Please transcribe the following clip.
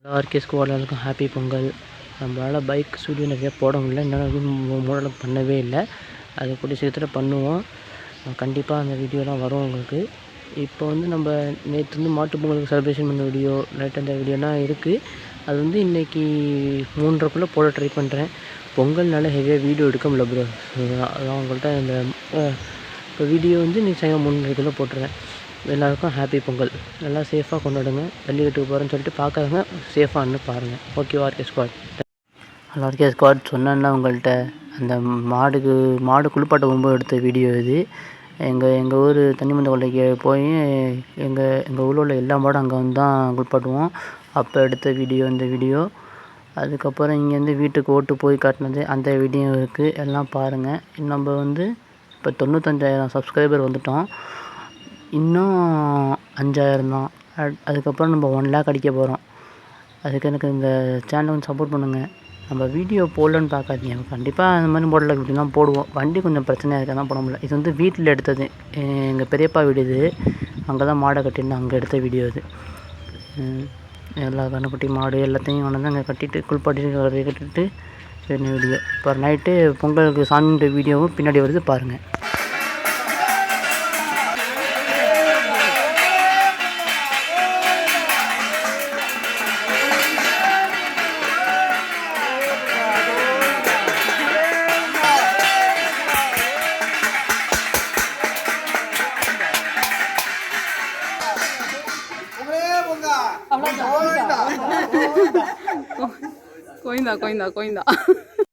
RK ஸ்குவாடுக்கும் happy Pongal. நம்மளால் bike video நிறையா போட முடியல, இன்னும் மூடலுக்கு பண்ணவே இல்லை. அது கூடிய சீக்கிரத்தில் பண்ணுவோம். கண்டிப்பாக அந்த வீடியோலாம் வரும் உங்களுக்கு. இப்போ நம்ம நேற்று மாட்டு பொங்கலுக்கு செலிப்ரேஷன் பண்ண வீடியோ, நைட் அந்த வீடியோலாம் இருக்குது. அது இன்றைக்கி 3:30 போட ட்ரை பண்ணுறேன். பொங்கல்னால ஹெவியாக வீடியோ எடுக்க முடியல ப்ரோ. அதான் உங்கள்கிட்ட இந்த இப்போ வீடியோ இன்றைக்கி சாயங்காலம் 3:30 போட்டுறேன். எல்லாருக்கும் ஹாப்பி பொங்கல். நல்லா சேஃபாக கொண்டாடுங்க. ஜல்லிக்கட்டுக்கு போகிறேன்னு சொல்லிட்டு பார்க்குறவங்க சேஃபான்னு பாருங்கள். ஓகேவா R K squad? Hello R K squad, சொன்னேன்னா உங்கள்கிட்ட அந்த மாடு குளிப்பாட்ட போகும்போது எடுத்த வீடியோ இது. எங்கள் ஊர் தண்ணிமந்த கொள்ளைக்கு போய் எங்கள் ஊரில் உள்ள எல்லா மாடும் அங்கே வந்து தான் குளிப்பாட்டுவோம். அப்போ எடுத்த வீடியோ இந்த வீடியோ. அதுக்கப்புறம் இங்கேருந்து வீட்டுக்கு ஓட்டு போய் காட்டினது அந்த வீடியோ இருக்குது. எல்லாம் பாருங்கள். நம்ம இப்போ 95,000 சப்ஸ்கிரைபர் வந்துவிட்டோம். இன்னும் 5,000 தான். அதுக்கப்புறம் நம்ம 1 lakh அடிக்க போகிறோம். அதுக்கு எனக்கு இந்த சேனலை சப்போர்ட் பண்ணுங்கள். நம்ம வீடியோ போடலன்னு பார்க்காதீங்க. கண்டிப்பாக அந்த மாதிரி போடல, இப்படிலாம் போடுவோம். வண்டி கொஞ்சம் பிரச்சனையாக இருக்க தான் போட முடியல. இது வீட்டில் எடுத்தது, எங்கள் பெரியப்பா வீடு இது. அங்கே தான் மாடை கட்டியிருந்தோம், அங்கே எடுத்த வீடியோ இது. எல்லா கண்ணுக்குட்டி மாடு எல்லாத்தையும் வந்து அங்கே கட்டிட்டு குளிப்பாட்டிட்டு கட்டிட்டு என்ன வீடியோ. இப்போ நைட்டு பொங்கலுக்கு சாமி வீடியோவும் பின்னாடி வருது பாருங்கள். கோயிந்தா